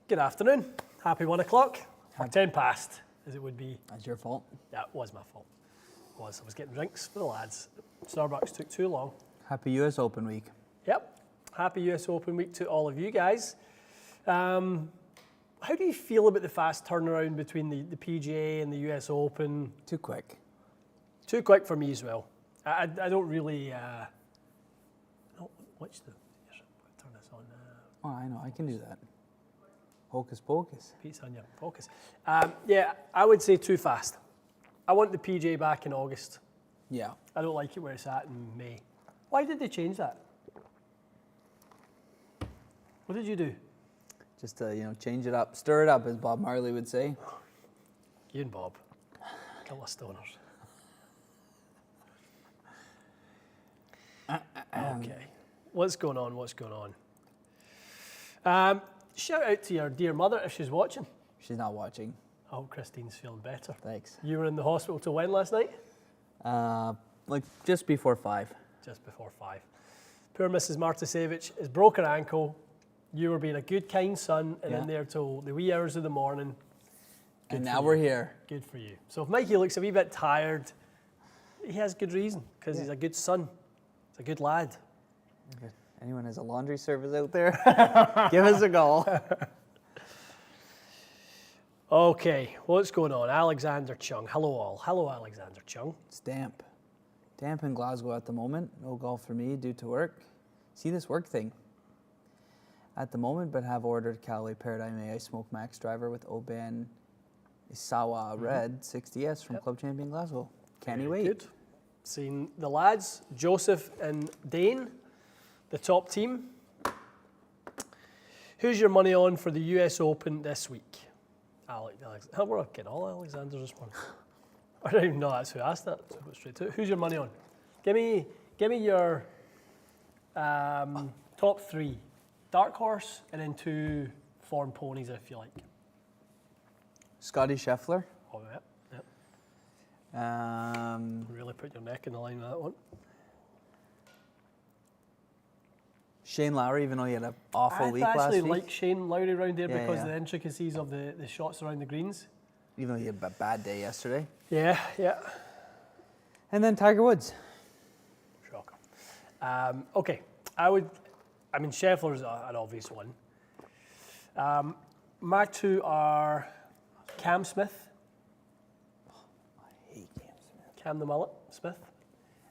Good afternoon. Happy 1 o'clock. Or 10 past, as it would be. That's your fault. Yeah, it was my fault. I was getting drinks for the lads. Starbucks took too long. Happy US Open week. Yep. Happy US Open week to all of you guys. How do you feel about the fast turnaround between the PGA and the US Open? Too quick. Too quick for me as well. I don't really. What's the? Turn this on. Oh, I know. I can do that. Hocus pocus. Pete's on your focus. Yeah, I would say too fast. I want the PGA back in August. Yeah. I don't like it where it's at in May. Why did they change that? What did you do? Just to, change it up. Stir it up, as Bob Marley would say. You and Bob. Kill us stoners. Okay. What's going on? Shout out to your dear mother if she's watching. She's not watching. I hope Christine's feeling better. Thanks. You were in the hospital till when last night? Like just before 5. Just before 5. Poor Mrs. Martasevich has broke her ankle. You were being a good, kind son and in there till the wee hours of the morning. And now we're here. Good for you. So if Mikey looks a wee bit tired, he has good reason because he's a good son. He's a good lad. If anyone has a laundry service out there, give us a call. Okay, what's going on? Alexander Chung. Hello all. Hello, Alexander Chung. It's damp. Damp in Glasgow at the moment. No golf for me due to work. See this work thing? At the moment, but have ordered Callaway Paradigm AI Smoke Max driver with Oban Isawa Red 60S from Club Champion Glasgow. Can you wait? Good. Seen the lads, Joseph and Dane, the top team. Who's your money on for the US Open this week? Alex. We're getting all Alexanders this morning. I don't even know that's who asked that. So go straight to it. Who's your money on? Give me your top 3. Dark horse and then 2 form ponies if you like. Scotty Scheffler. Oh, yep. Really put your neck in the line with that one. Shane Lowry, even though he had an awful week last week. I actually like Shane Lowry around there because of the yeah. intricacies of the shots around the greens. Even though he had a bad day yesterday. Yeah. And then Tiger Woods. Shocker. Okay, Scheffler's an obvious one. My 2 are Cam Smith. I hate Cam Smith. Cam the Mullet Smith.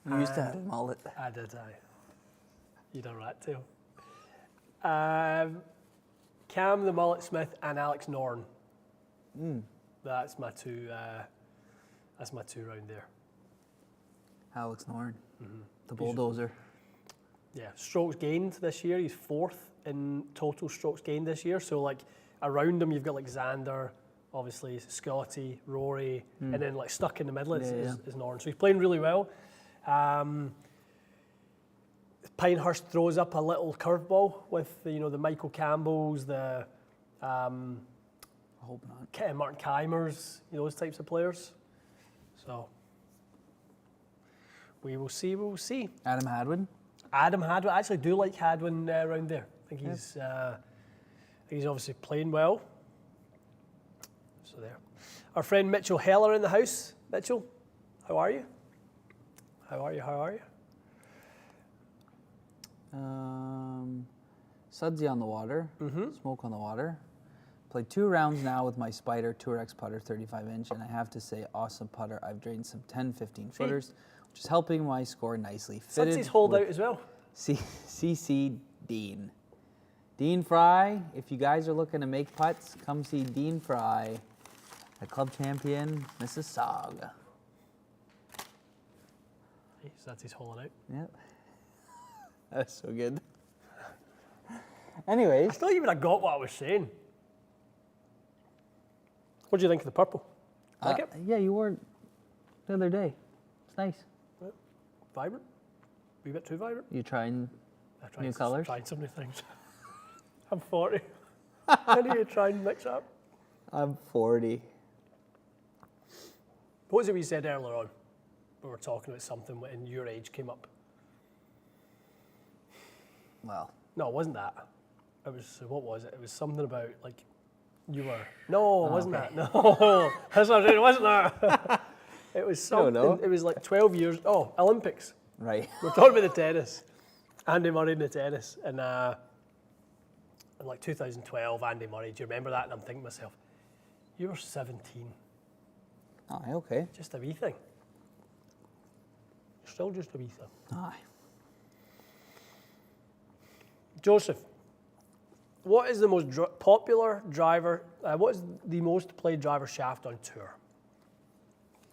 You used to have a mullet. I did, You done rat tail. Cam the Mullet Smith and Alex Norn. That's my 2. That's my 2 round there. Alex Norn, the bulldozer. Yeah, strokes gained this year. He's 4th in total strokes gained this year. So like around him, you've got like Xander, obviously Scotty, Rory, and then like stuck in the middle is Norn. So he's playing really well. Pinehurst throws up a little curveball with the Michael Campbells, the I hope not. Martin Keimers, those types of players. So we will see. Adam Hadwin. I actually do like Hadwin around there. I think he's obviously playing well. So there. Our friend Mitchell Heller in the house. Mitchell, how are you? Sudsy on the water. Smoke on the water. Played 2 rounds now with my Spider Tour X putter 35-inch, and I have to say, awesome putter. I've drained some 10, 15 footers, which is helping my score nicely. Sudsy's hold out as well. CC Dean. Dean Fry, if you guys are looking to make putts, come see Dean Fry at Club Champion Mississauga. Sudsy's holding out. Yep. That's so good. Anyways. I thought you would have got what I was saying. What do you think of the purple? Like it? Yeah, you wore it the other day. It's nice. Vibrant? A wee bit too vibrant? You trying new colours? Trying so many things. I'm 40. How do you try and mix up? I'm 40. What was it we said earlier on? We were talking about something when your age came up. Well. No, it wasn't that. It was, what was it? It was something about, like, You were. No, it wasn't that. No, that's not it. It wasn't that. It was something. know. It was like 12 years. Oh, Olympics. Right. We're talking about the tennis. Andy Murray in the tennis. And in like 2012, Andy Murray. Do you remember that? And I'm thinking to myself, you were 17. Aye, okay. Just a wee thing. Still just a wee thing. Aye. Joseph, what is the most popular driver, what is the most played driver shaft on tour?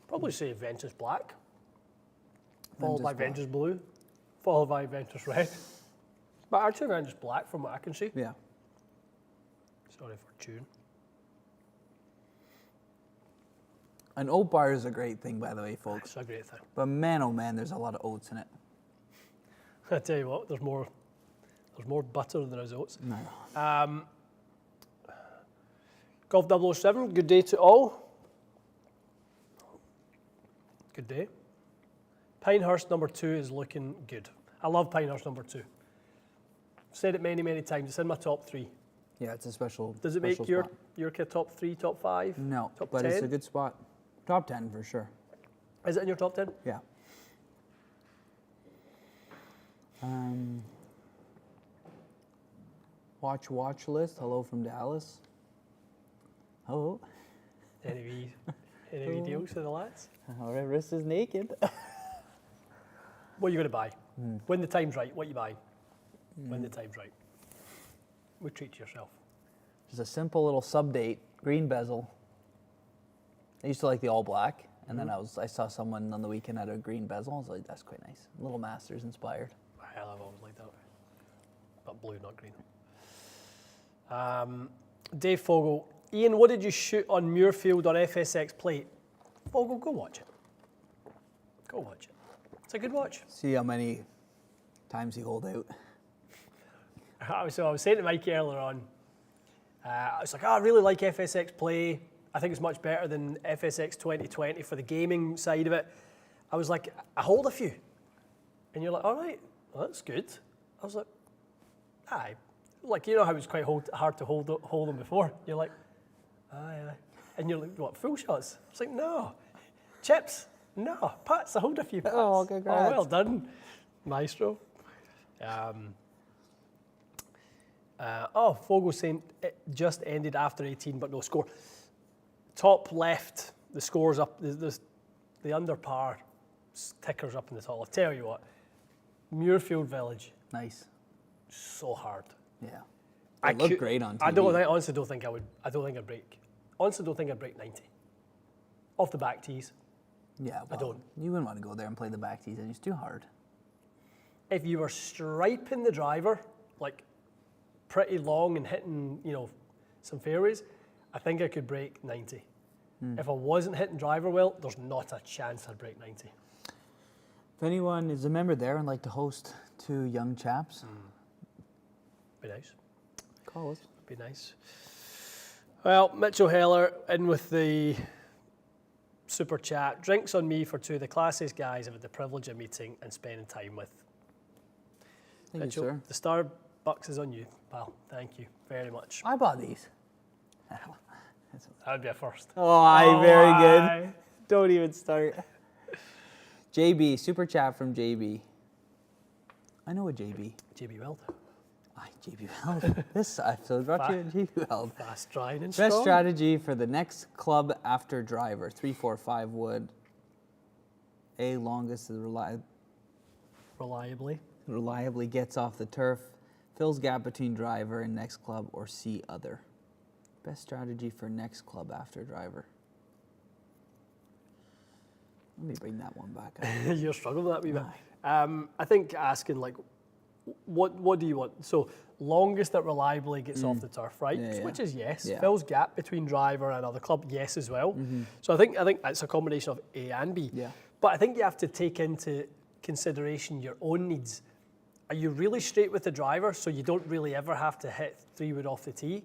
Probably say Ventus Black, followed by Black. Ventus Blue, followed by Ventus Red. But actually Ventus Black from what I can see. Yeah. Sorry for tune. An oat bar is a great thing, by the way, folks. It's a great thing. But man, oh man, there's a lot of oats in it. I tell you what, there's more butter than there is oats. No. Golf 007, good day to all. Good day. Pinehurst number 2 is looking good. I love Pinehurst number 2. I've said it many, many times. It's in my top 3. Yeah, it's a special. Does it make special your spot. kid top 3, top 5? No, top but 10? it's a good spot. Top 10 for sure. Is it in your top 10? Yeah. Watch list. Hello from Dallas. Hello. Any wee deals for the lads? Our wrist is naked. What are you going to buy? When the time's right, what you buy? When the time's right. We treat yourself. Just a simple little sub date, green bezel. I used to like the all black, and then I saw someone on the weekend had a green bezel. I was like, that's quite nice. Little Masters inspired. I've always liked that. But blue, not green. Dave Fogel. Ian, what did you shoot on Muirfield on FSX Play? Fogel, go watch it. Go watch it. It's a good watch. See how many times he hold out. So I was saying to Mike earlier on, I was like, I really like FSX Play. I think it's much better than FSX 2020 for the gaming side of it. I was like, I hold a few. And you're like, all right, well, that's good. I was like, aye. Like, you know how it was quite hard to hold them before? You're like, aye. And you're like, what, full shots? It's like, no. Chips? No. Putts, I hold a few putts. Oh, congrats. Oh, well done, maestro. Fogel saying it just ended after 18, but no score. Top left, the score's up, the under par ticker's up in the top. I'll tell you what, Muirfield Village, Nice. so hard. Yeah. It looked great on TV. I honestly don't think I would. I don't think I'd break. Honestly, don't think I'd break 90 off the back tees. Yeah, well, don't. You wouldn't want to go there and play the back tees, and it's too hard. If you were striping the driver like pretty long and hitting, some fairways, I think I could break 90. If I wasn't hitting driver well, there's not a chance I'd break 90. If anyone is a member there and like to host 2 young chaps, Be nice. call us. Be nice. Well, Mitchell Heller in with the super chat. Drinks on me for 2 of the classiest guys I've had the privilege of meeting and spending time with. Thank Mitchell, you, sir. the Starbucks is on you, pal. Thank you very much. I bought these. That would be a first. Oh, very good. aye. Don't even start. JB, super chat from JB. I know a JB. JB Weld. Aye, JB Weld. This episode brought to you JB Weld. Fast, drying and Best strong. strategy for the next club after driver. 3, 4, 5 wood. A, longest is reliably gets off the turf. Fills gap between driver and next club, or C, other. Best strategy for next club after driver. Let me bring that one back up. You're struggling with that wee bit. I think asking like, what do you want? So longest that reliably gets off the turf, right? Yeah, yeah. Which is yes. Yeah. Fills gap between driver and other club, yes as well. So I think it's a combination of A and B. Yeah. But I think you have to take into consideration your own needs. Are you really straight with the driver, so you don't really ever have to hit 3 wood off the tee?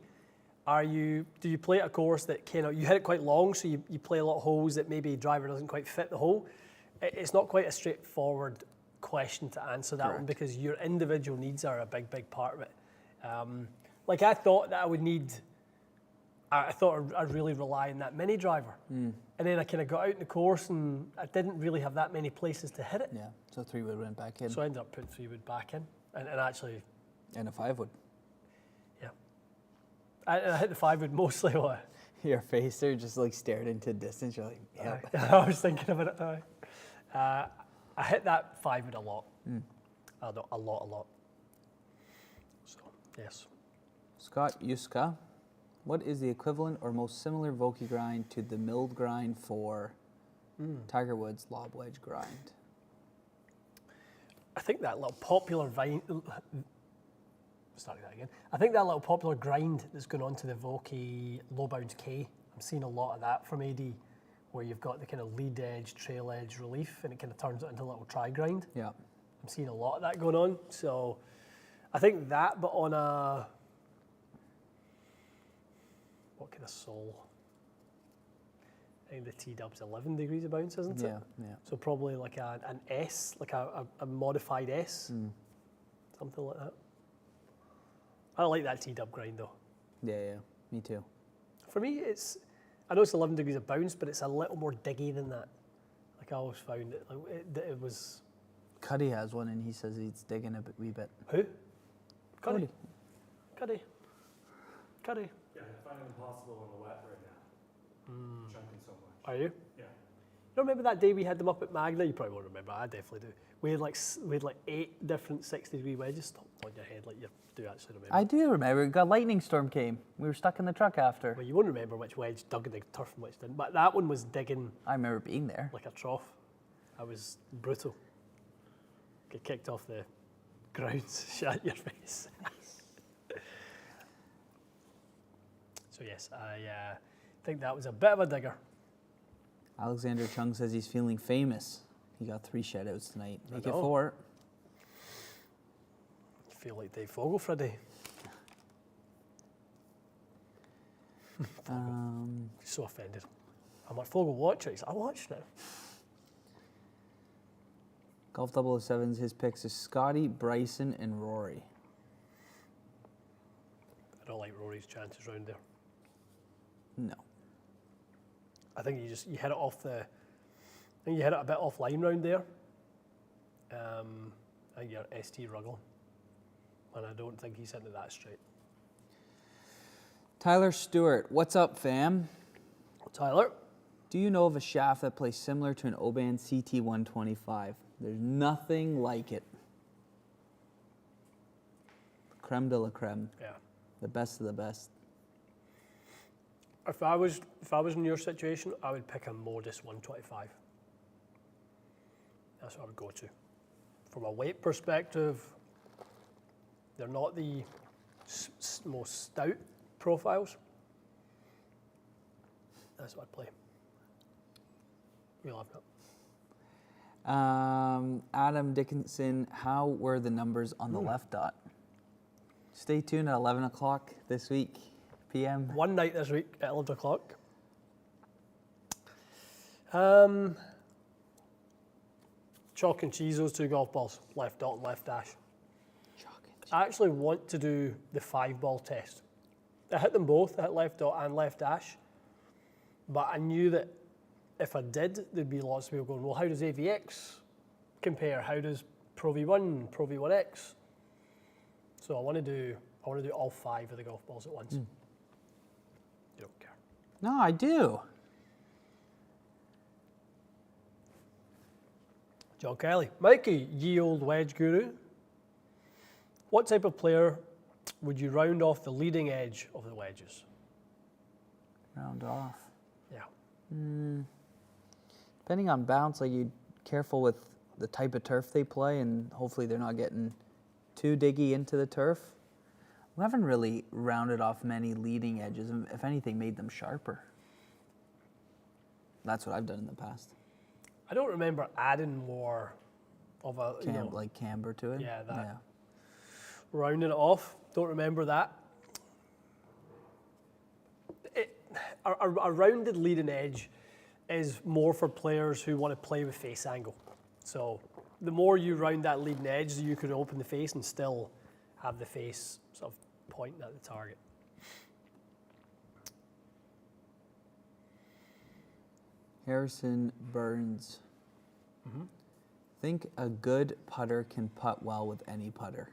Do you play at a course that you hit it quite long, so you play a lot of holes that maybe driver doesn't quite fit the hole? It's not quite a straightforward question to answer that one, because your individual needs are a big, big part of it. Like I thought that I would need I thought I'd really rely on that mini driver. And then I kind of got out in the course and I didn't really have that many places to hit it. Yeah, so 3-wood went back in. So I ended up putting 3-wood back in. And actually, And a 5-wood. yeah. I hit the 5-wood mostly. Your face there just like stared into distance. You're like, yeah. I was thinking about it. I hit that 5-wood a lot. A lot. So, yes. Scott Yuska, what is the equivalent or most similar Vokey grind to the milled grind for Tiger Woods lob wedge grind? I think that little popular starting that again. I think that little popular grind that's going on to the Vokey low bounce K. I'm seeing a lot of that from AD, where you've got the kind of lead edge, trail edge relief, and it kind of turns it into a little tri grind. Yeah. I'm seeing a lot of that going on. So I think that, but on a what kind of sole? I think the T-dub's 11 degrees of bounce, isn't it? Yeah. So probably like an S, like a modified S, something like that. I like that T-dub grind though. Yeah, me too. For me, I know it's 11 degrees of bounce, but it's a little more diggy than that. Like I always found it, like it was. Cuddy has one and he says he's digging a wee bit. Who? Cuddy. Cuddy. Cuddy. Cuddy. Yeah, I find it impossible in the wet right now. Chunking so much. Are you? Yeah. You remember that day we had them up at Magna? You probably won't remember. I definitely do. We had like 8 different 60-degree wedges. Stop on your head like you do actually remember. I do remember. A lightning storm came. We were stuck in the truck after. Well, you won't remember which wedge dug in the turf and which didn't. But that one was digging I remember being there. like a trough. That was brutal. Get kicked off the ground, shut your face. So yes, I think that was a bit of a digger. Alexander Chung says he's feeling famous. He got 3 shutouts tonight. Make it know. 4. I feel like Dave Fogel for a day. So offended. I'm like, Fogel, watch it. He's like, I watched it. Golf 007's his picks is Scotty, Bryson, and Rory. I don't like Rory's chances round there. No. I think you hit it off I think you hit it a bit offline round there. I think you're ST ruggling. And I don't think he's hitting it that straight. Tyler Stewart, what's up, fam? Tyler? Do you know of a shaft that plays similar to an Oban CT125? There's nothing like it. Creme de la creme. Yeah. The best of the best. If I was in your situation, I would pick a Modus 125. That's what I would go to. From a weight perspective, they're not the most stout profiles. That's what I'd play. We love that. Adam Dickinson, how were the numbers on the left dot? Stay tuned at 11 o'clock this week, p.m. One night this week at 11 o'clock. Chalk and cheese, those 2 golf balls, left dot and left dash. I actually want to do the 5-ball test. I hit them both, I hit left dot and left dash, but I knew that if I did, there'd be lots of people going, well, how does AVX compare? How does Pro V1, Pro V1X? So I want to do all 5 of the golf balls at once. You don't care. No, I do. John Kelly. Mikey, ye old wedge guru. What type of player would you round off the leading edge of the wedges? Round off. Yeah. Depending on bounce, like you careful with the type of turf they play, and hopefully they're not getting too diggy into the turf. We haven't really rounded off many leading edges, and if anything, made them sharper. That's what I've done in the past. I don't remember adding more of a Like camber to it. Yeah, that. Rounding it off. Don't remember that. A rounded leading edge is more for players who want to play with face angle. So the more you round that leading edge, you could open the face and still have the face sort of pointing at the target. Harrison Burns. Think a good putter can putt well with any putter.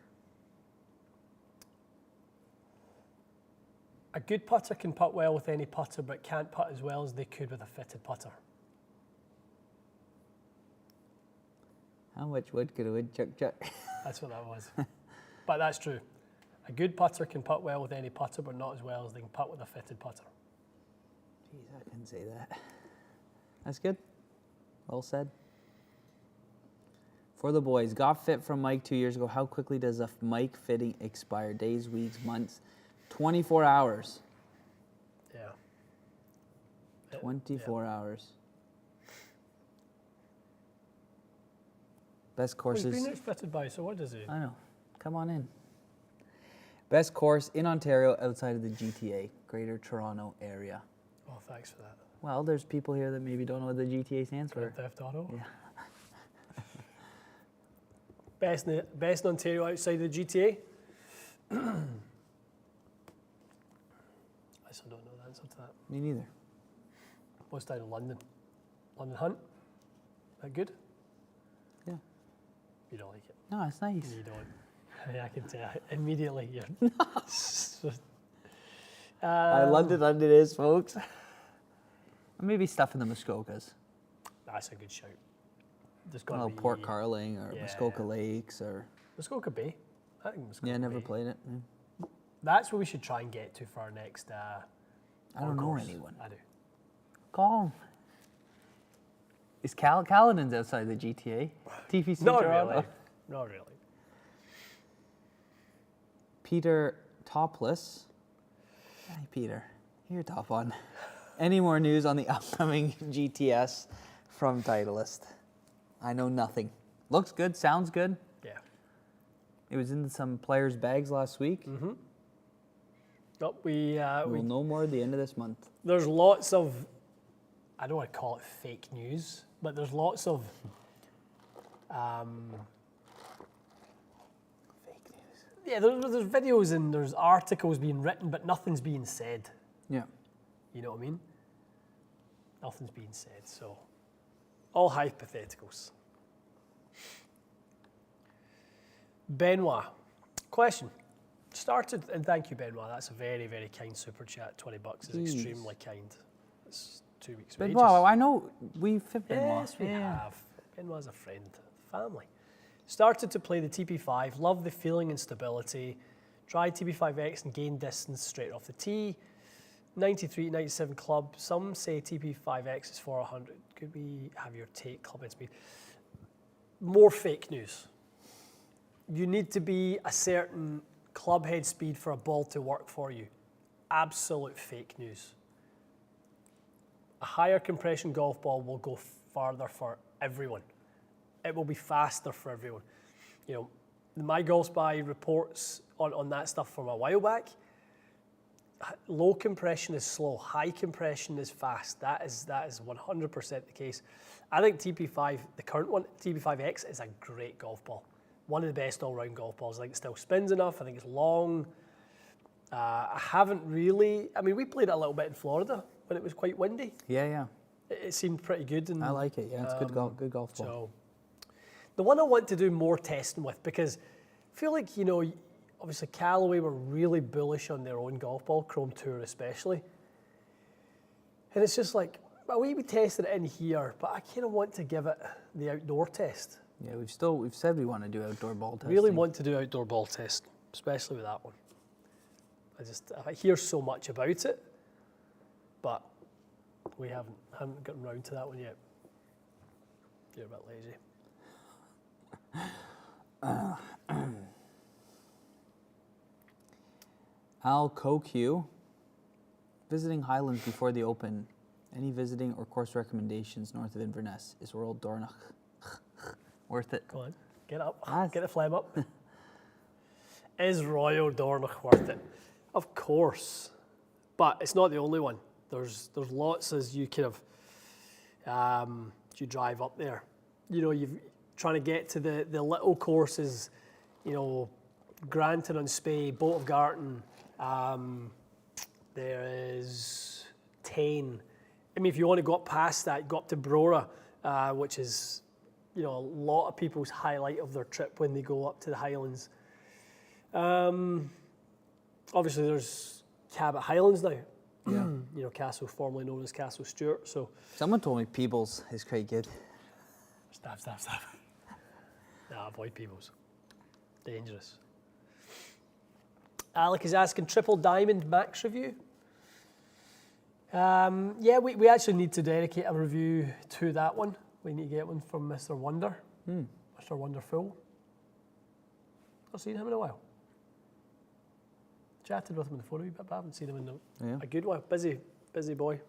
A good putter can putt well with any putter, but can't putt as well as they could with a fitted putter. How much wood could a woodchuck chuck? That's what that was. But that's true. A good putter can putt well with any putter, but not as well as they can putt with a fitted putter. Jeez, I couldn't say that. That's good. Well said. For the boys, got fit from Mike 2 years ago. How quickly does a Mike fitting expire? Days, weeks, months? 24 hours. Yeah. 24 hours. Best Well, he's courses. been fitted by, so what does he? I know. Come on in. Best course in Ontario outside of the GTA, Greater Toronto Area. Oh, thanks for that. Well, there's people here that maybe don't know what the GTA stands for. Grand Theft Auto. Yeah. Best in Ontario outside the GTA? I still don't know the answer to that. Me neither. What's down in London? London Hunt? That good? Yeah. You don't like it? No, it's nice. You don't. Yeah, I can tell. Immediately, you're. London is, folks. Or maybe stuff in the Muskokas. That's a good shout. There's I got don't to know, be Port Carling or yeah. Muskoka Lakes or... Muskoka Bay. I think Muskoka Yeah, never Bay. played it. That's what we should try and get to for our next. I don't know course. anyone. I do. Call him. Is Caledon's outside the GTA? TPC Not Toronto? really. Not really. Peter Topless. Hey, Peter. You're top one. Any more news on the upcoming GTS from Titleist? I know nothing. Looks good, sounds good. Yeah. It was in some players' bags last week. Nope, We'll know more at the end of this month. there's lots of, I don't want to call it fake news, but there's lots of Fake news. yeah, there's videos and there's articles being written, but nothing's being said. Yeah. You know what I mean? Nothing's being said, so all hypotheticals. Benoit, question. Started, and thank you, Benoit. That's a very, very kind super chat. $20 is Jeez. extremely kind. It's 2 weeks' But wages. wow, I know we've fit Benoit. Yes, we Yeah. have. Benoit's a friend, family. Started to play the TP5, love the feeling and stability. Tried TP5X and gained distance straight off the tee. 93, 97 club. Some say TP5X is 400. Could we have your take, club head speed? More fake news. You need to be a certain club head speed for a ball to work for you. Absolute fake news. A higher compression golf ball will go farther for everyone. It will be faster for everyone. You know, my Golf Spy reports on that stuff from a while back. Low compression is slow, high compression is fast. That is 100% the case. I think TP5, the current one, TP5X, is a great golf ball. One of the best all-round golf balls. I think it still spins enough. I think it's long. I haven't really. I mean, we played it a little bit in Florida when it was quite windy. Yeah. It seemed pretty good. And, I like it. Yeah, it's good golf ball. so, the one I want to do more testing with, because I feel like, you know, obviously Callaway were really bullish on their own golf ball, Chrome Tour especially. And it's just like, well, we tested it in here, but I kind of want to give it the outdoor test. Yeah, we've said we want to do outdoor ball testing. Really want to do outdoor ball test, especially with that one. I hear so much about it, but we haven't gotten around to that one yet. You're a bit lazy. Al Kokyu, visiting Highlands before the Open. Any visiting or course recommendations north of Inverness? Is Royal Dornoch worth it? Come on, get up, Yes. get the phlegm up. Is Royal Dornoch worth it? Of course, but it's not the only one. There's lots as you kind of you drive up there. You know, you're trying to get to the little courses. You know, Granton on Spey, Boat of Garton. There is Tane I mean, if you want to go up past that, go up to Brora, which is, a lot of people's highlight of their trip when they go up to the Highlands. Obviously, there's Cabot Highlands now. Yeah. Castle formerly known as Castle Stuart. So Someone told me Peebles is quite good. stop. Nah, avoid Peebles. Dangerous. Alec is asking Triple Diamond Max review. We actually need to dedicate a review to that one. We need to get one from Mr. Wonder. Mr. Wonderful. Not seen him in a while. Chatted with him on the phone a wee bit, but I haven't seen him in a good while. Busy boy.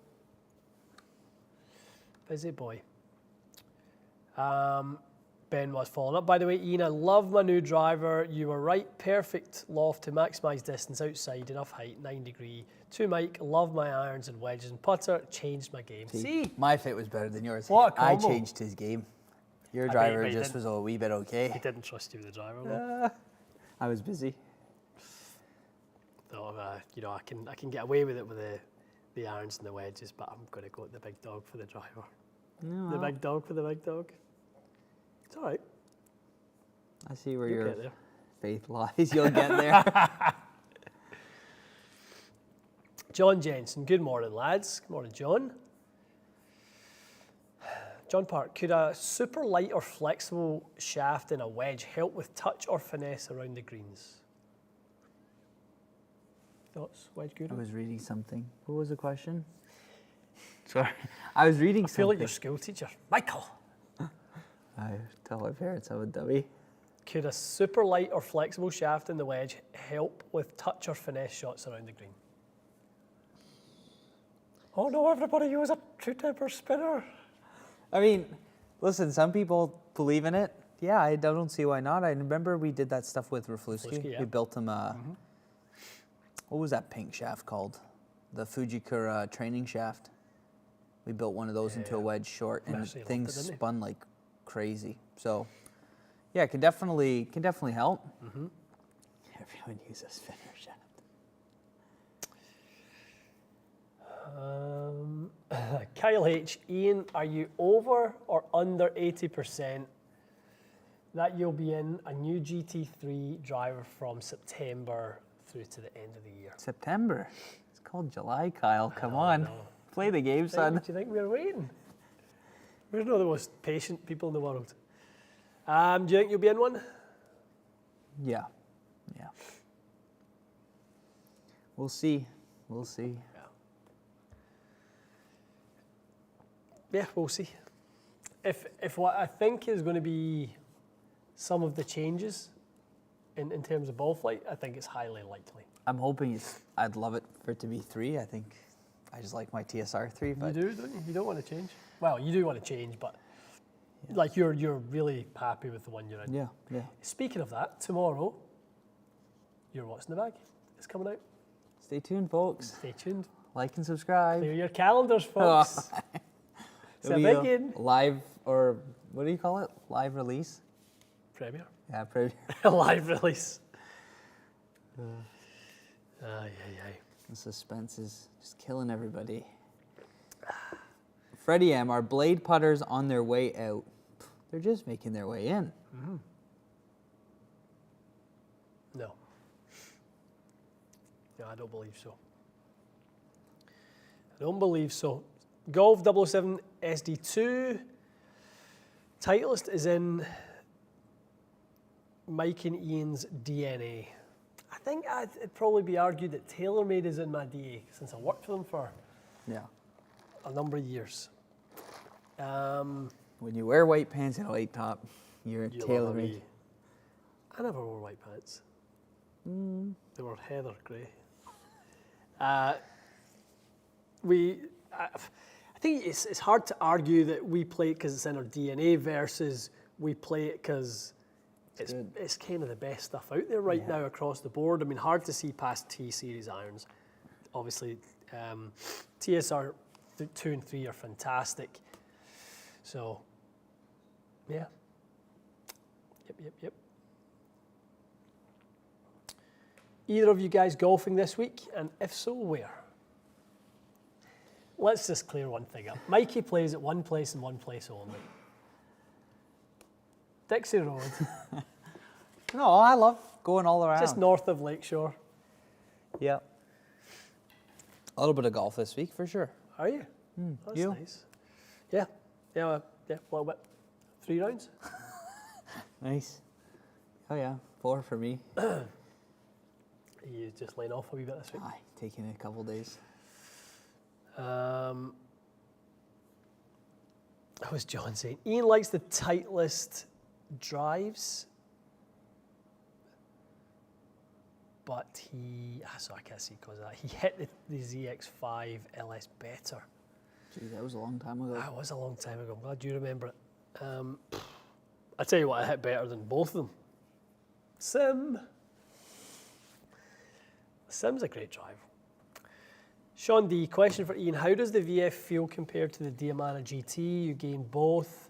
Busy boy. Ben was following up. By the way, Ian, I love my new driver. You were right. Perfect loft to maximise distance outside, enough height, 9 degree. To Mike, love my irons and wedges and putter. Changed my game. See? My fit was better than yours. What a I combo. changed his game. Your I bet driver you just didn't. was a wee bit okay. He didn't trust you with the driver. No. I was busy. No, I can get away with it with the irons and the wedges, but I'm going to go with the big dog for the driver. No, The big dog for the big dog. It's all right. I see where You'll your get there. faith lies. You'll get there. John Jensen, good morning, lads. Good morning, John. John Park, could a super light or flexible shaft in a wedge help with touch or finesse around the greens? Thoughts, wedge good? I was reading something. What was the question? Sorry. I was reading I feel like something. your school teacher. Michael, I tell my parents I'm a dummy. could a super light or flexible shaft in the wedge help with touch or finesse shots around the green? Oh no, everybody use a two-temper spinner. I mean, listen, some people believe in it. Yeah, I don't see why not. I remember we did that stuff with Rafalski. Rafalski, yeah. We built him a, what was that pink shaft called? The Fujikura training shaft. We built one of those into a wedge short, and Messi loved things it, didn't he? spun like crazy. So, yeah, it can definitely help. Everyone uses spinner shaft. Kyle H. Ian, are you over or under 80% that you'll be in a new GT3 driver from September through to the end of the year? September. It's called July, Kyle. Come on. Play the game, son. Do you think we're waiting? We're not the most patient people in the world. Do you think you'll be in one? Yeah. Yeah. We'll see. We'll see. Yeah, we'll see. If what I think is going to be some of the changes in terms of ball flight, I think it's highly likely. I'm hoping I'd love it for it to be 3. I think I just like my TSR 3. But You do, don't you? You don't want to change? Well, you do want to change, but like you're really happy with the one you're in. yeah. Speaking of that, tomorrow, your What's in the Bag is coming out. Stay tuned, folks. Stay tuned. Like and subscribe. Clear your calendars, folks. It's a It'll be big in. live, or what do you call it? Live release? Premiere. Yeah, premiere. Live release. Aye. The suspense is just killing everybody. Freddie M, are blade putters on their way out? They're just making their way in. No. No, I don't believe so. I don't believe so. Golf 007 SD2. Titleist is in Mike and Ian's DNA. I think it'd probably be argued that TaylorMade is in my DNA since I worked for them for Yeah. a number of years. When you wear white pants and a white top, you're You'll tailor love made. me. I never wore white pants. They were heather grey. I think it's hard to argue that we play it because it's in our DNA versus we play it because it's kind of the best stuff out there right now across the board. I mean, hard to see past T-Series irons. Obviously, TSR 2 and 3 are fantastic. So, yeah. Yep. Either of you guys golfing this week? And if so, where? let's just clear one thing up. Mikey plays at one place and one place only. Dixie Road, No, I love going all around. just north of Lakeshore. Yeah. A little bit of golf this week for sure. Are you? That's you? nice. Yeah, a little bit. 3 rounds. Nice. Oh yeah, 4 for me. You just laying off a wee bit this week. Aye, taking a couple days. How was John saying? Ian likes the Titleist drives, but I can't see because of that. He hit the ZX5 LS better. Gee, that was a long time ago. That was a long time ago. I'm glad you remember it. I tell you what, I hit better than both of them. Sim's a great drive. Sean D, question for Ian. How does the VF feel compared to the Diamana GT? You gained both.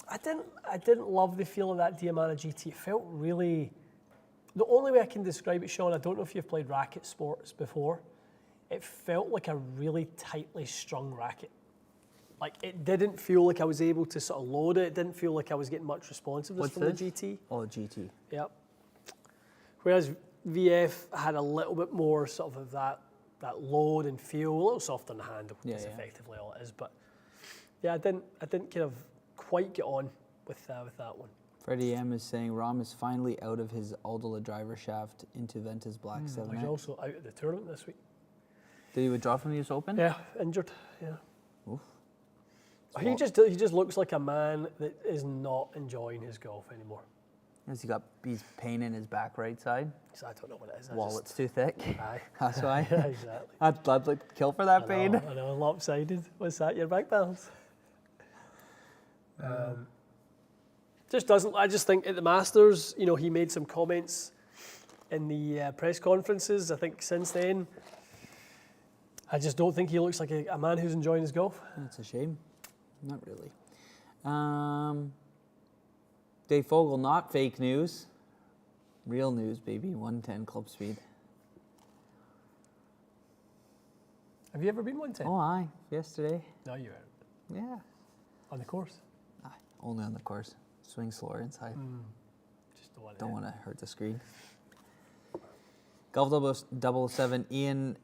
I didn't love the feel of that Diamana GT. It felt really... The only way I can describe it, Sean, I don't know if you've played racket sports before. It felt like a really tightly strung racket. Like, it didn't feel like I was able to sort of load it. It didn't feel like I was getting much responsiveness What's from this? the GT. Oh, GT. Yep. Whereas VF had a little bit more sort of that load and feel, a little soft on the handle. Yeah, That's yeah. effectively all it is. But yeah, I didn't kind of quite get on with that one. Freddie M is saying Rom is finally out of his Aldola driver shaft into Ventus Black 7. He's also out at the tournament this week. Did he withdraw from the US Open? Yeah, injured. Yeah. Oof. He just looks like a man that is not enjoying his golf anymore. Has he got he's pain in his back right side? So I don't know what it is. Wallet's too thick. Aye. That's why. Yeah, exactly. I'd like to kill for that pain. I know, lopsided. What's that? Your back balance? Just doesn't. I just think at the Masters, he made some comments in the press conferences. I think since then, I just don't think he looks like a man who's enjoying his golf. That's a shame. Not really. Dave Fogel, not fake news. Real news, baby. 110 club speed. Have you ever been 110? Oh, aye. Yesterday. No, you weren't. Yeah. On the course? Aye. Only on the course. Swing slower inside. Just don't want to. Don't want to hurt the screen. Golf 007, Ian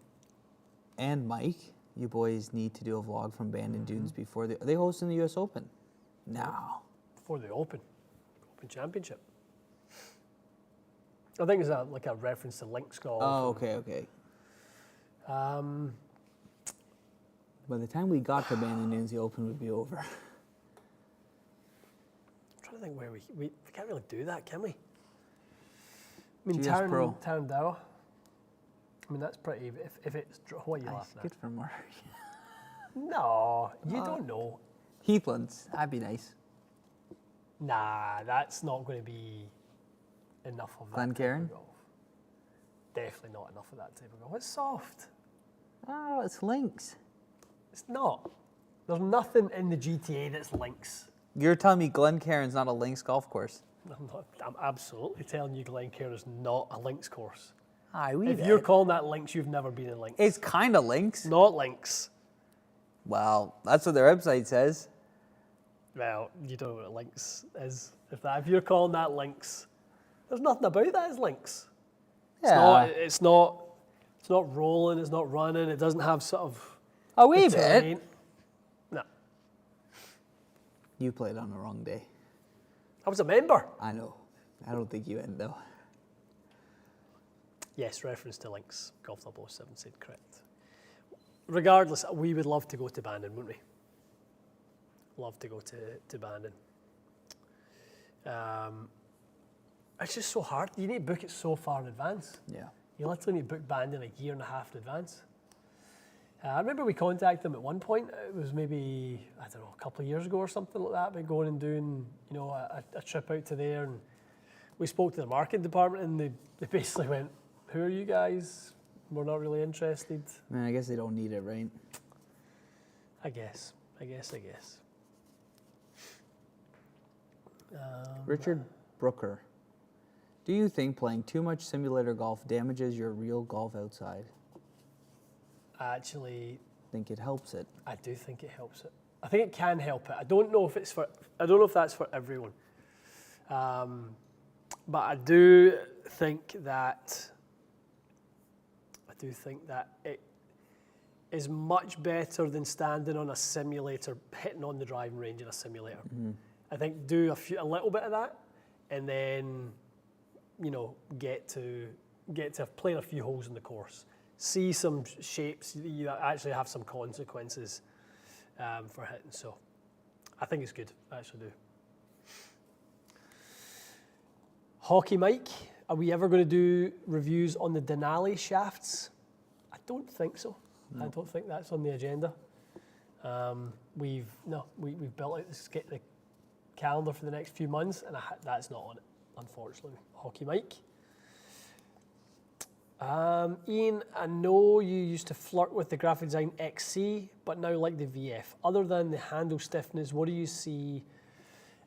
and Mike, you boys need to do a vlog from Bandon Dunes before are they hosting the US Open? No. Before the Open Championship. I think it's like a reference to Links golf. Oh, okay. By the time we got to Bandon Dunes, the Open would be over. I'm trying to think where we can't really do that, can we? I mean, GS Pro. Tarrandowa. I mean, that's pretty. If it's what are you Aye, laughing good at? for Mark. No, you don't know. Heathlands, that'd be nice. Nah, that's not going to be enough of that type Glencairn? of golf. Definitely not enough of that type of golf. It's soft. Oh, it's links. It's not. There's nothing in the GTA that's links. You're telling me Glencairn's not a links golf course? I'm absolutely telling you Glencairn is not a links course. Aye, If you're calling that links, you've never been in links. it's kind of links. Not links. Well, that's what their website says. Well, you don't know what a links is. If you're calling that links, there's nothing about that as links. Yeah. It's not rolling. It's not running. It doesn't have sort of A wee the bit. terrain. No, You played on the wrong day. I was a member. I know. I don't think you went though. Yes, reference to links. Golf 007 said correct. Regardless, we would love to go to Bandon, wouldn't we? Love to go to Bandon. It's just so hard. You need to book it so far in advance. Yeah. You literally need to book Bandon a year and a half in advance. I remember we contacted them at one point. It was maybe, I don't know, a couple of years ago or something like that, by going and doing, a trip out to there. And we spoke to the marketing department and they basically went, who are you guys? We're not really interested. Man, I guess they don't need it, right? I guess. Richard Brooker. Do you think playing too much simulator golf damages your real golf outside? actually, Think it helps it. I do think it helps it. I think it can help it. I don't know if that's for everyone. But I do think that it is much better than standing on a simulator, hitting on the driving range in a simulator. I think do a little bit of that, and then get to playing a few holes in the course, see some shapes. You actually have some consequences for hitting. So I think it's good. I actually do. Hockey Mike, are we ever going to do reviews on the Denali shafts? I don't think so. I don't think that's on the agenda. We've built out the calendar for the next few months, and that's not on it, unfortunately. Hockey Mike. Ian, I know you used to flirt with the Graphic Design XC, but now like the VF. Other than the handle stiffness, what do you see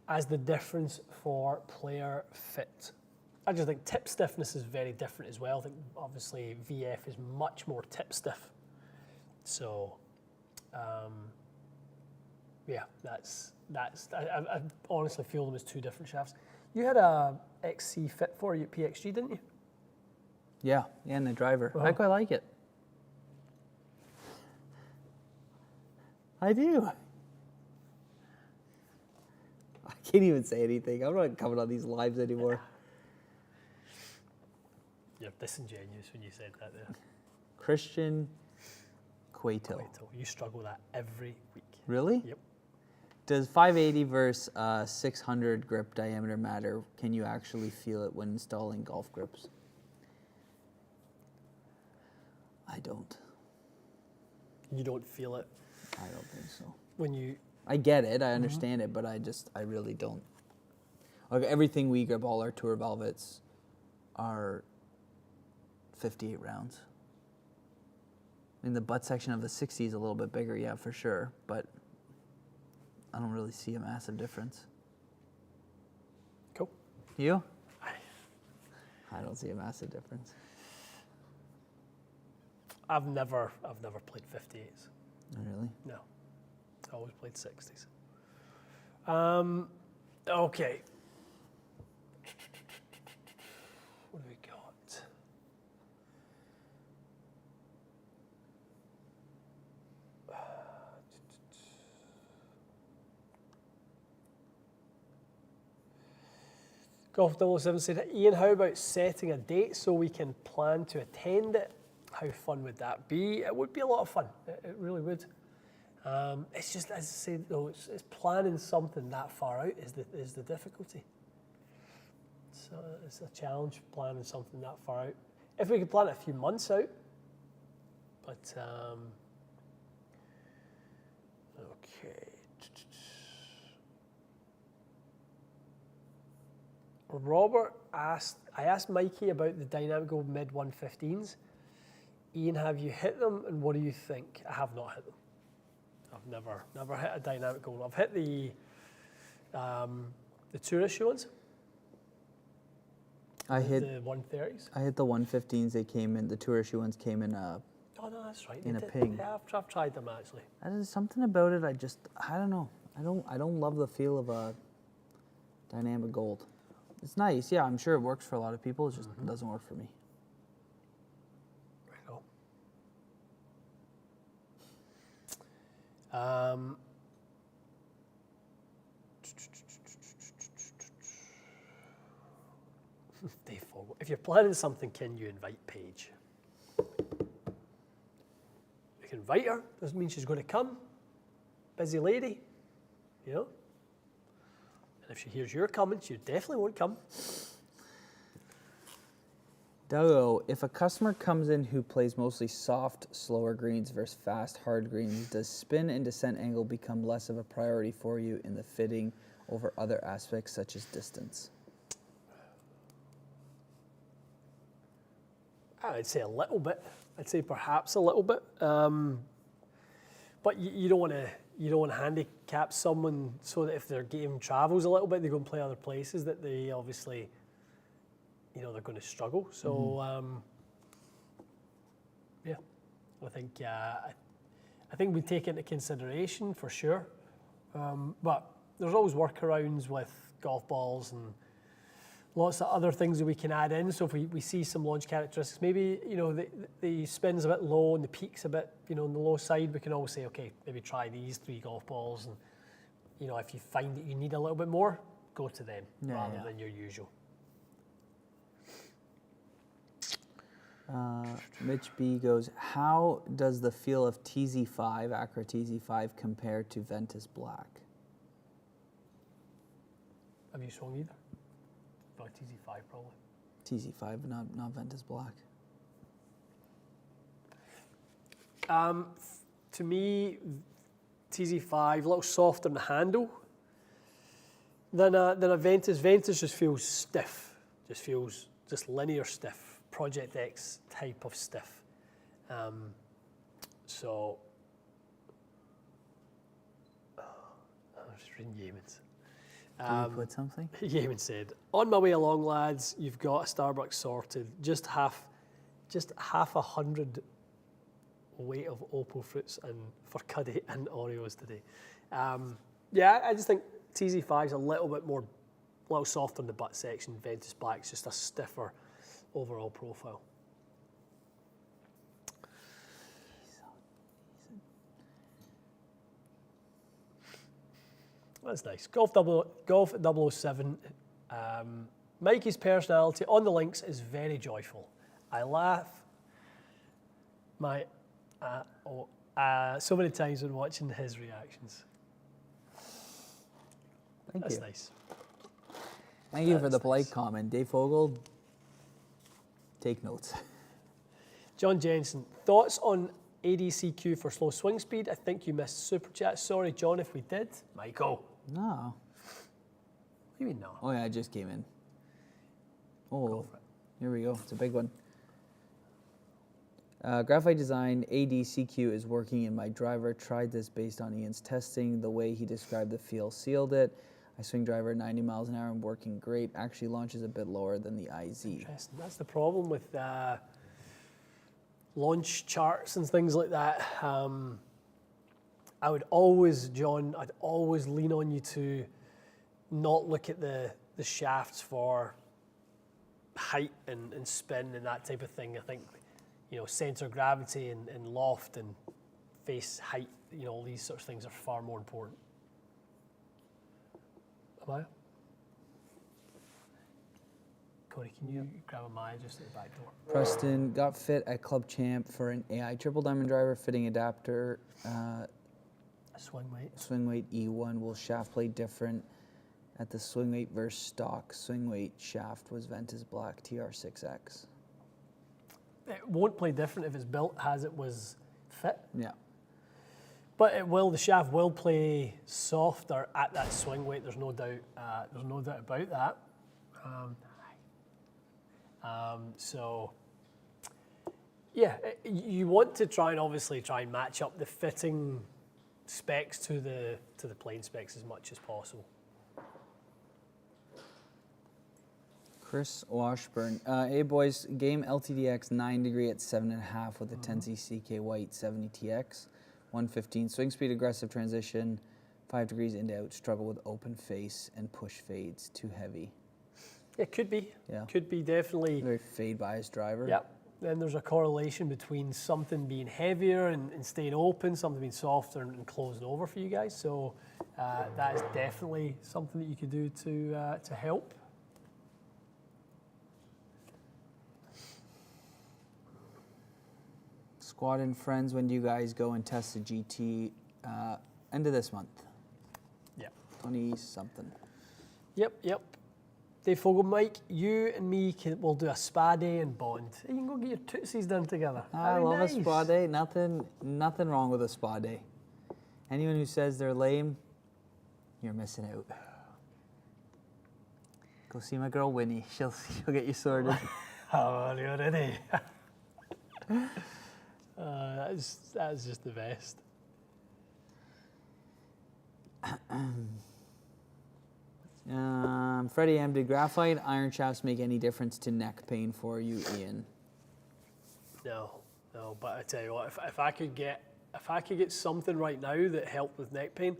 as the difference for player fit? I just think tip stiffness is very different as well. I think obviously VF is much more tip stiff. So, I honestly feel them as two different shafts. You had a XC fit for you at PXG, didn't you? Yeah, and the driver. I quite like it. I do. I can't even say anything. I'm not coming on these lives anymore. You're disingenuous when you said that there. Christian Cueto. You struggle with that every week. Really? Yep. Does 580 versus 600 grip diameter matter? Can you actually feel it when installing golf grips? I don't. You don't feel it I don't think so. when you... I get it, I understand it, but I really don't. Like everything we grip, all our tour velvets are 58 rounds. I mean, the butt section of the 60 is a little bit bigger, yeah, for sure, but I don't really see a massive difference. Cool. You? I don't see a massive difference. I've never played 58s. Oh, really? No. I always played 60s. Okay. What do we got? Golf 007 said, Ian, how about setting a date so we can plan to attend it? How fun would that be? It would be a lot of fun. It really would. It's just, as I say, though, it's planning something that far out is the difficulty. So it's a challenge planning something that far out. If we could plan it a few months out, but okay. Robert asked, I asked Mikey about the Dynamic Gold mid 115s. Ian, have you hit them, and what do you think? I have not hit them. I've never hit a Dynamic Gold. I've hit the tour issue ones. I hit the 130s. I hit the 115s. They came in. The tour issue ones came in a. Oh no, that's right. In They a did. ping. Yeah, I've tried them actually. There's something about it. I don't know. I don't love the feel of a Dynamic Gold. It's nice. Yeah, I'm sure it works for a lot of people. It just doesn't work for me. Right on. Dave Fogel, if you're planning something, can you invite Paige? You can invite her, doesn't mean she's going to come. Busy lady, you know? And if she hears you're coming, she definitely won't come. Dougo, if a customer comes in who plays mostly soft, slower greens versus fast, hard greens, does spin and descent angle become less of a priority for you in the fitting over other aspects such as distance? I'd say a little bit. I'd say perhaps a little bit. But you don't want to handicap someone so that if their game travels a little bit, they go and play other places that they obviously, they're going to struggle. So, yeah, I think I think we take it into consideration for sure. But there's always workarounds with golf balls and lots of other things that we can add in. So if we see some launch characteristics, maybe, you know, the spin's a bit low and the peak's a bit, you know, on the low side, we can always say, okay, maybe try these 3 golf balls. And, you know, if you find that you need a little bit more, go to them rather than your usual. Mitch B goes, how does the feel of TZ5, Acura TZ5, compare to Ventus Black? Have you swung either? Oh, TZ5 probably. TZ5, not Ventus Black. To me, TZ5 a little softer in the handle than a Ventus. Ventus just feels stiff. Just feels just linear stiff. Project X type of stiff. So I was just reading Yemen's. Did you put something? Yemen said, "On my way along, lads. You've got a Starbucks sorted. Just half 100 weight of Opal fruits and Furcuddy and Oreos today." Yeah, I just think TZ5 is a little bit more, a little softer in the butt section. Ventus Black's just a stiffer overall profile. That's nice. Golf 007. Mikey's personality on the links is very joyful. I laugh so many times when watching his reactions. Thank That's you. nice. Thank you for the That's polite nice. comment. Dave Fogel, take notes. John Jensen, thoughts on ADCQ for slow swing speed? I think you missed super chat. Sorry, John, if we did. Michael. No. What do you mean no? Oh, yeah, it just came in. Go Oh, for it. here we go. It's a big one. Graphite Design ADCQ is working in my driver. Tried this based on Ian's testing. The way he described the feel sealed it. I swing driver 90 miles an hour and working great. Actually launches a bit lower than the IZ. Interesting. That's the problem with launch charts and things like that. I would always, John, I'd always lean on you to not look at the shafts for height and spin and that type of thing. I think, you know, center of gravity and loft and face height, you know, all these sorts of things are far more important. Am I? Cody, can you grab a Maya just at the back door? Preston got fit at Club Champ for an AI triple diamond driver, fitting adapter, A swing weight. swing weight E1 will shaft play different at the swing weight versus stock. Swing weight shaft was Ventus Black TR6X. It won't play different if it's built as it was fit, Yeah. but it will. The shaft will play softer at that swing weight. There's no doubt. There's no doubt about that. So, yeah, you want to try and match up the fitting specs to the plane specs as much as possible. Chris Washburn. Hey boys, game LTDX 9 degree at 7.5 with a 10Z CK White 70 TX. 115 swing speed, aggressive transition, 5 degrees in to out, struggle with open face and push fades, too heavy. It could be. Yeah. Could be definitely. Very fade biased driver. Yep. Then there's a correlation between something being heavier and staying open, something being softer and closing over for you guys. So that is definitely something that you could do to help. Squad and friends, when do you guys go and test the GT? End of this month. Yep. 20 something. Yep. Dave Fogel, Mike, you and me will do a spa day in Bond. You can go get your tootsies done together. I Very love nice. a spa day. Nothing wrong with a spa day. Anyone who says they're lame, you're missing out. Go see my girl Winnie. She'll get you sorted. Oh, you already? That's just the best. Freddie M. Did graphite iron shafts make any difference to neck pain for you, Ian? No. No, but I tell you what, if I could get something right now that helped with neck pain,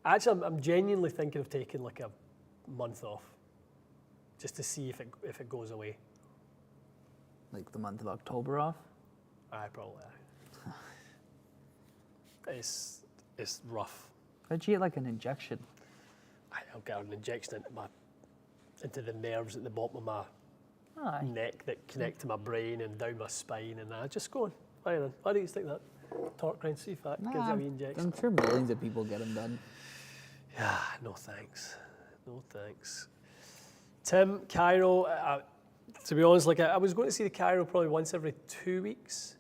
actually I'm genuinely thinking of taking like a month off, just to see if it goes away. Like the month of October off? I probably. It's rough. How'd you get like an injection? I'll get an injection into the nerves at the bottom of my Aye. neck that connect to my brain and down my spine, and I just go on. Why don't you stick that torque wrench, see if that gives Nah, a wee injection? I'm sure millions of people get them done. Yeah, no thanks. No thanks. Tim, Cairo, to be honest, like I was going to see the Cairo probably once every 2 weeks,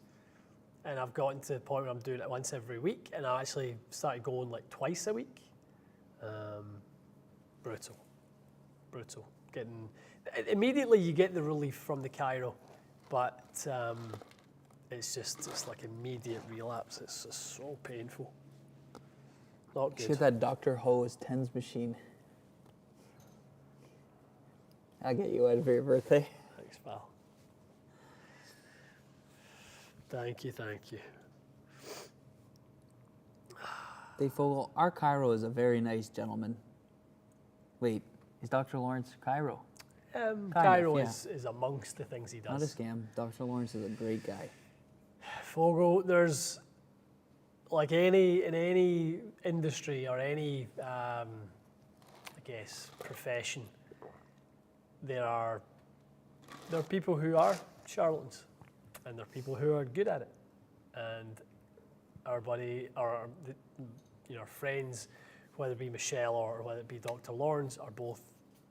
and I've gotten to the point where I'm doing it once every week, and I actually started going like twice a week. Brutal. Immediately you get the relief from the Cairo, but it's like immediate relapse. It's just so painful. Not good. Shit, that Dr. Ho's TENS machine. I'll get you one for your birthday. Thanks, pal. Thank you. They follow. Our Cairo is a very nice gentleman. Wait, is Dr. Lawrence Cairo? Cairo yeah. is amongst the things he does. Not a scam. Dr. Lawrence is a great guy. Fogo, there's like in any industry or any I guess profession, there are people who are charlatans, and there are people who are good at it. And our buddy, our friends, whether it be Michelle or whether it be Dr. Lawrence, are both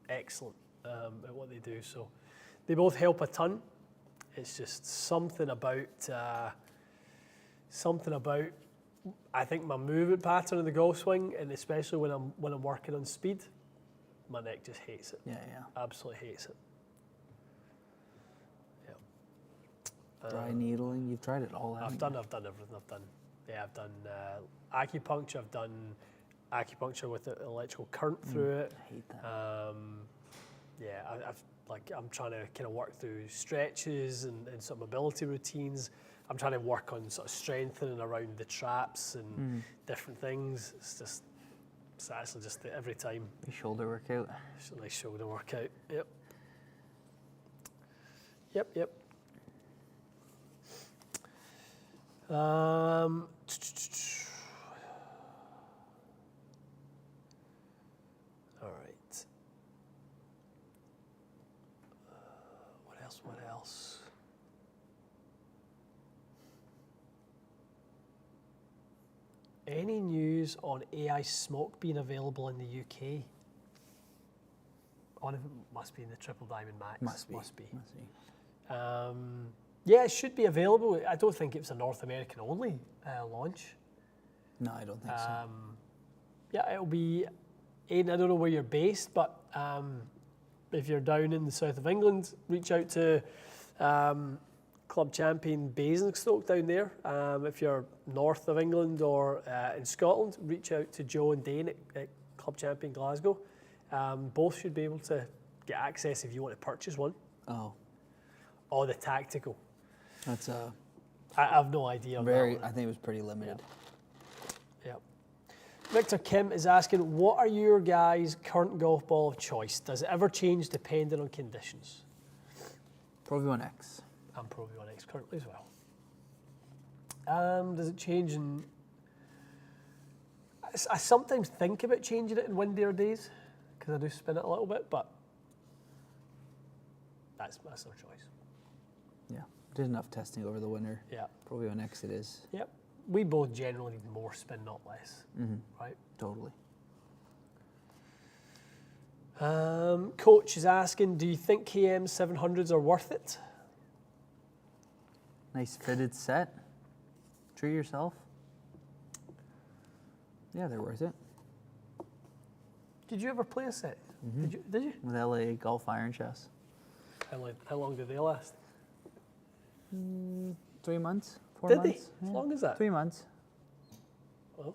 excellent at what they do. So they both help a ton. It's just something about I think my movement pattern of the golf swing, and especially when I'm working on speed, my neck just hates it. Yeah. Absolutely hates it. Yeah. Dry needling. You've tried it all. I've done everything. I've done acupuncture. I've done acupuncture with the electrical current through it. I hate that. I'm trying to kind of work through stretches and some mobility routines. I'm trying to work on sort of strengthening around the traps and different things. It's actually just every time. Your shoulder workout. It's a nice shoulder workout. Yep. All right. What else? Any news on AI smoke being available in the UK? Must be in the Triple Diamond Max. Must be. Yeah, it should be available. I don't think it was a North American only launch. No, I don't think so. Yeah, it'll be. Aidan, I don't know where you're based, but if you're down in the south of England, reach out to Club Champion Basingstoke down there. If you're north of England or in Scotland, reach out to Joe and Dane at Club Champion Glasgow. Both should be able to get access if you want to purchase one. Oh, Or the tactical. that's I have no idea. On that one. I think it was pretty limited. Yeah. Victor Kim is asking, what are your guys' current golf ball of choice? Does it ever change depending on conditions? Pro V1X. I'm Pro V1X currently as well. Does it change in... I sometimes think about changing it in windier days, because I do spin it a little bit, but that's no choice. Yeah, did enough testing over the winter. Yeah. Pro V1X it is. Yep. We both generally need more spin, not less. Right? Totally. Coach is asking, do you think KM 700s are worth it? Nice fitted set. Treat yourself. Yeah, they're worth it. Did you ever play a set? Did you? With LA Golf Iron Chess. How long did they last? 3 months? 4 Did months? they? As long as that? 3 months. Well,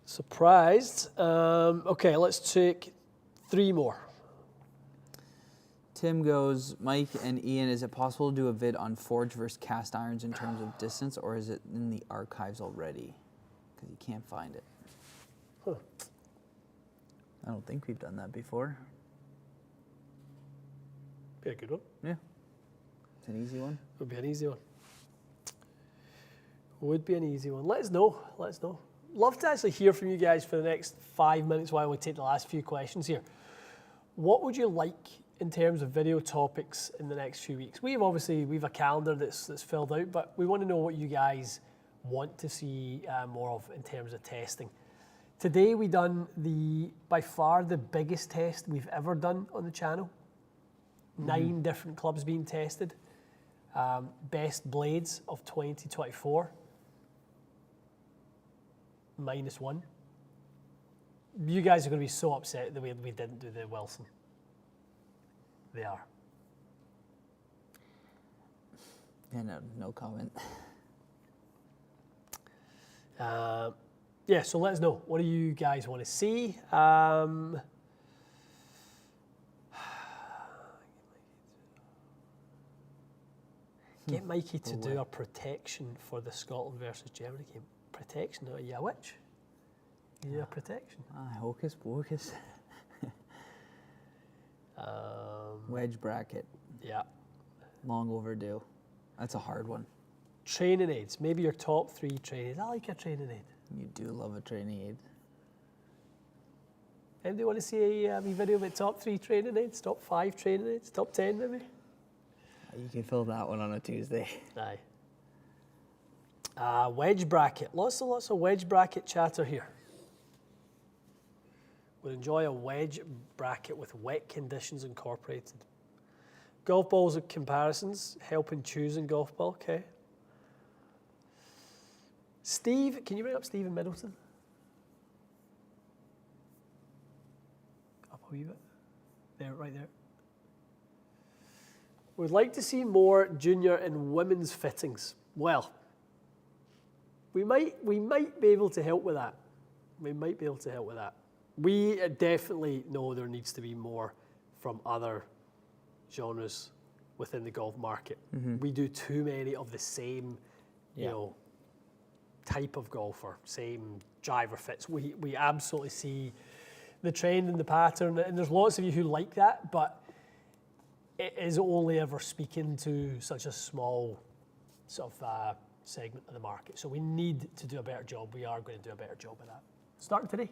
surprised. Okay, let's take 3 more. Tim goes, Mike and Ian, is it possible to do a vid on forge versus cast irons in terms of distance, or is it in the archives already? Because you can't find it. Huh. I don't think we've done that before. Be a good one. Yeah. It's an easy one. Would be an easy one. Would be an easy one. Let us know. Let us know. Love to actually hear from you guys for the next 5 minutes while we take the last few questions here. What would you like in terms of video topics in the next few weeks? We've a calendar that's filled out, but we want to know what you guys want to see more of in terms of testing. Today we done by far the biggest test we've ever done on the channel. 9 different clubs being tested. Best blades of 2024. -1. You guys are going to be so upset that we didn't do the Wilson. They are. Yeah, no comment. Yeah, so let us know. What do you guys want to see? Get Mikey to do a protection for the Scotland versus Germany game. Protection? Yeah, which? Yeah, protection. Hocus pocus. Wedge bracket. Yeah. Long overdue. That's a hard one. Training aids. Maybe your top 3 training aids. I like a training aid. You do love a training aid. Anybody want to see a video about top 3 training aids? Top 5 training aids? Top 10 maybe? You can fill that one on a Tuesday. Aye. Wedge bracket. Lots of wedge bracket chatter here. Would enjoy a wedge bracket with wet conditions incorporated. Golf balls and comparisons, helping choosing golf ball. Okay. Steve, can you bring up Steve in Middleton? Up a wee bit. There, right there. We'd like to see more junior and women's fittings. Well, we might be able to help with that. We definitely know there needs to be more from other genres within the golf market. We do too many of the same, type of golfer, same driver fits. We absolutely see the trend and the pattern, and there's lots of you who like that, but it is only ever speaking to such a small sort of segment of the market. So we need to do a better job. We are going to do a better job of that. Starting today.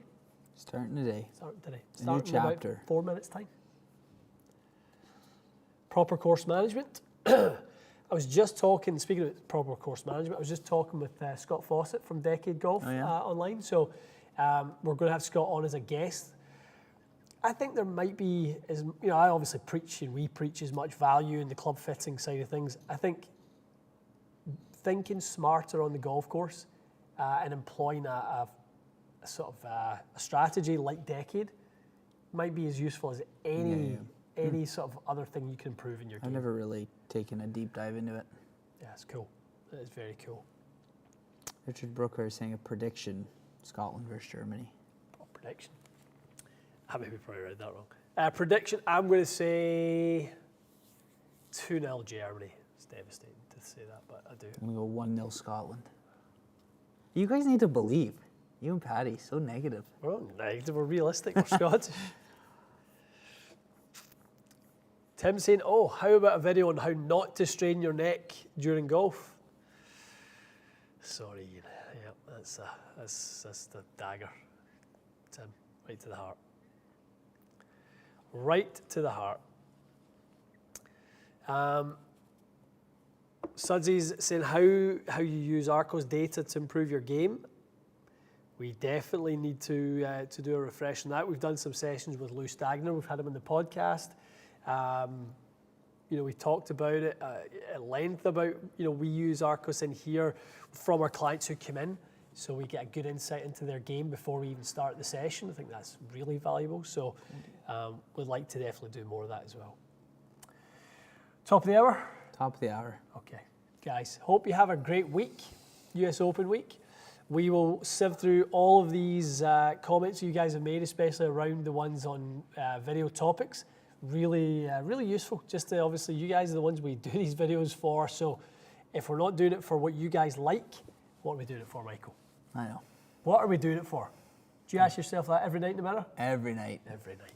Starting today. Starting new in chapter. About 4 minutes' time. Proper course management. I was just talking, speaking of proper course management, I was just talking with Scott Fawcett from Decade Golf online. So we're going to have Scott on as a guest. I think there might be, I obviously preach and we preach as much value in the club fitting side of things. I think thinking smarter on the golf course and employing a sort of a strategy like Decade might be as useful as any sort of other thing you can improve in your game. I've never really taken a deep dive into it. Yeah, it's cool. It is very cool. Richard Brooker is saying a prediction, Scotland versus Germany. Prediction? I maybe probably read that wrong. Prediction, I'm going to say 2-0 Germany. It's devastating to say that, but I do. I'm going to go 1-0 Scotland. You guys need to believe. You and Paddy, so negative. We're not negative, we're realistic, we're Scottish. Tim saying, how about a video on how not to strain your neck during golf? Sorry, Ian. Yeah, that's the dagger. Tim, right to the heart. Right to the heart. Sudsy's saying how you use Arco's data to improve your game. We definitely need to do a refresh on that. We've done some sessions with Lou Stagner. We've had him on the podcast. We talked about it at length about, we use Arcos in here from our clients who come in, so we get a good insight into their game before we even start the session. I think that's really valuable. So we'd like to definitely do more of that as well. Top of the hour? Top of the hour. Okay. Guys, hope you have a great week, US Open week. We will sift through all of these comments you guys have made, especially around the ones on video topics. really, really useful. Just to, obviously, you guys are the ones we do these videos for. So if we're not doing it for what you guys like, what are we doing it for, Michael? I know. What are we doing it for? Do you ask yourself that every night in the mirror? Every night. Every night.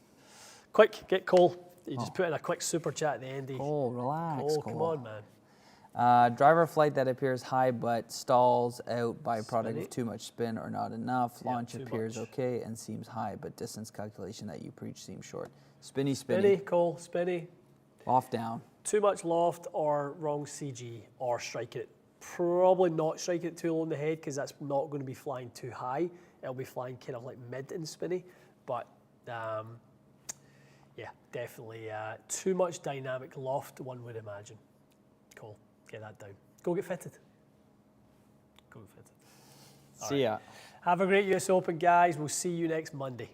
Quick, get Cole. You just put in a quick super chat at the end. Cole, relax. Cole, come on, man. Driver flight that appears high but stalls out by product Spinny. of too much spin or not enough. Yeah, Launch too appears much. okay and seems high, but distance calculation that you preach seems short. Spinny, Spinny, Cole, spinny. Off, down. Too much loft or wrong CG or strike it. Probably not strike it too low in the head because that's not going to be flying too high. It'll be flying kind of like mid and spinny. But yeah, definitely too much dynamic loft, one would imagine. Cool, get that down. Go get fitted. Go get fitted. See ya. Have a great US Open, guys. We'll see you next Monday.